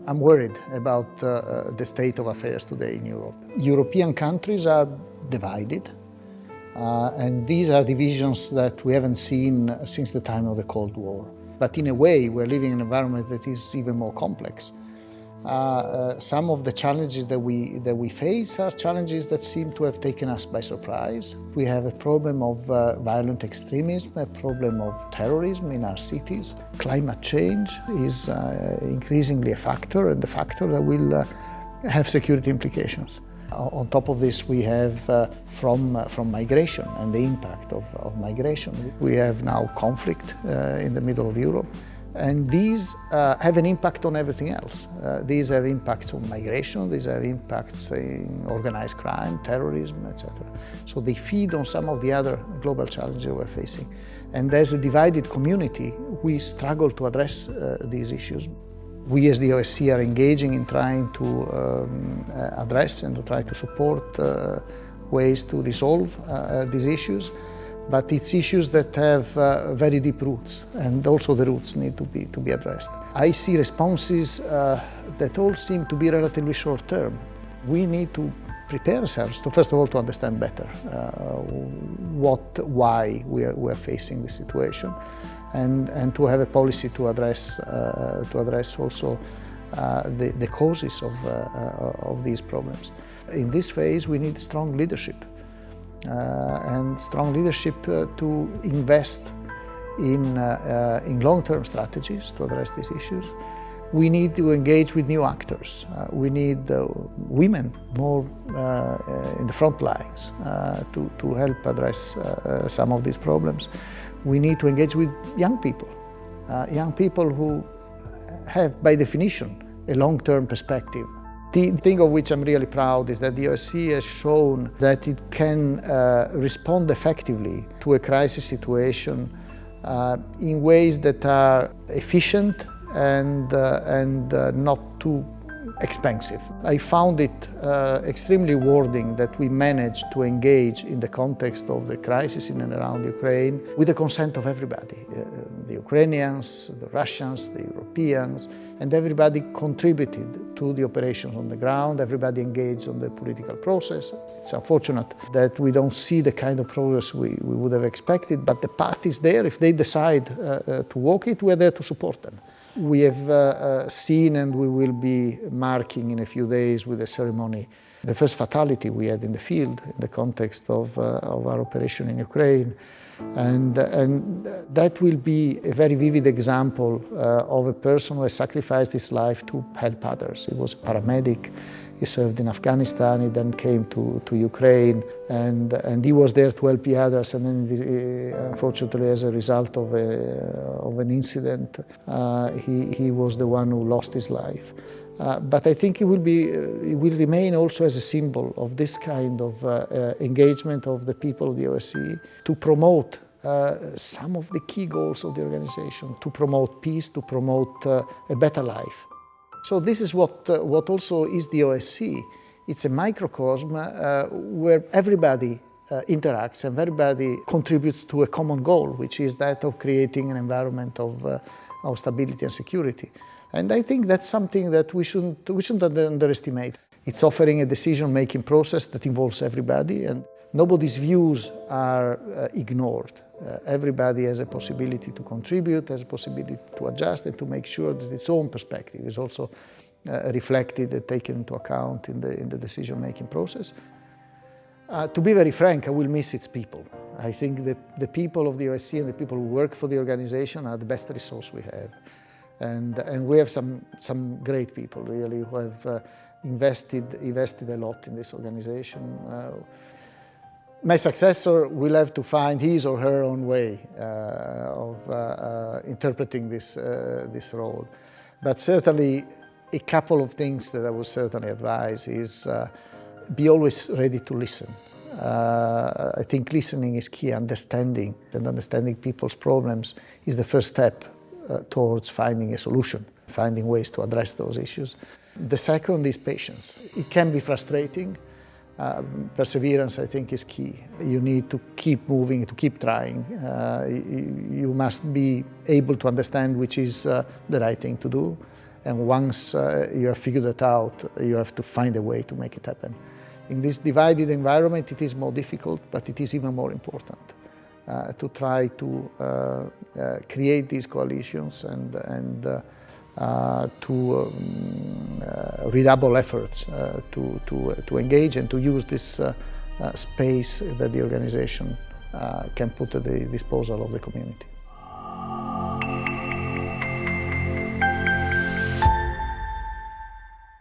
I'm worried about the state of affairs today in Europe. European countries are divided, and these are divisions that we haven't seen since the time of the Cold War. But in a way, we're living in an environment that is even more complex. Some of the challenges that we face are challenges that seem to have taken us by surprise. We have a problem of violent extremism, a problem of terrorism in our cities. Climate change is increasingly a factor, and a factor that will have security implications. On top of this, we have from migration and the impact of migration. We have now conflict in the middle of Europe. And these have an impact on everything else. These have impacts on migration, these have impacts in organized crime, terrorism, etc. So they feed on some of the other global challenges we're facing. And as a divided community, we struggle to address these issues. We as the OSCE are engaging in trying to address and to try to support ways to resolve these issues. But it's issues that have very deep roots, and also the roots need to be addressed. I see responses that all seem to be relatively short term. We need to prepare ourselves to, first of all, to understand better why we are facing this situation, and to have a policy to address also the causes of these problems. In this phase, we need strong leadership. And strong leadership to invest in long-term strategies to address these issues. We need to engage with new actors. We need women more in the front lines to help address some of these problems. We need to engage with young people who have, by definition, a long-term perspective. The thing of which I'm really proud is that the OSCE has shown that it can respond effectively to a crisis situation in ways that are efficient and not too expensive. I found it extremely rewarding that we managed to engage in the context of the crisis in and around Ukraine with the consent of everybody. The Ukrainians, the Russians, the Europeans, and everybody contributed to the operations on the ground. Everybody engaged on the political process. It's unfortunate that we don't see the kind of progress we would have expected, but the path is there. If they decide to walk it, we're there to support them. We have seen, and we will be marking in a few days with a ceremony, the first fatality we had in the field in the context of our operation in Ukraine. And that will be a very vivid example of a person who has sacrificed his life to help others. He was a paramedic. He served in Afghanistan, he then came to Ukraine, and he was there to help the others, and then unfortunately as a result of an incident, he was the one who lost his life. But I think it will remain also as a symbol of this kind of engagement of the people of the OSCE to promote some of the key goals of the organization, to promote peace, to promote a better life. So this is what also is the OSCE. It's a microcosm where everybody interacts and everybody contributes to a common goal, which is that of creating an environment of stability and security. And I think that's something that we shouldn't underestimate. It's offering a decision-making process that involves everybody, and nobody's views are ignored. Everybody has a possibility to contribute, has a possibility to adjust, and to make sure that its own perspective is also reflected and taken into account in the decision-making process. To be very frank, I will miss its people. I think the people of the OSCE and the people who work for the organization are the best resource we have. And we have some great people, really, who have invested a lot in this organization. My successor will have to find his or her own way of interpreting this role. But certainly, a couple of things that I would certainly advise is be always ready to listen. I think listening is key. Understanding people's problems is the first step towards finding a solution, finding ways to address those issues. The second is patience. It can be frustrating. Perseverance, I think, is key. You need to keep moving, to keep trying. You must be able to understand which is the right thing to do, And once you have figured it out, you have to find a way to make it happen. In this divided environment, it is more difficult, but it is even more important to try to create these coalitions and to redouble efforts to engage and to use this space that the organization can put at the disposal of the community.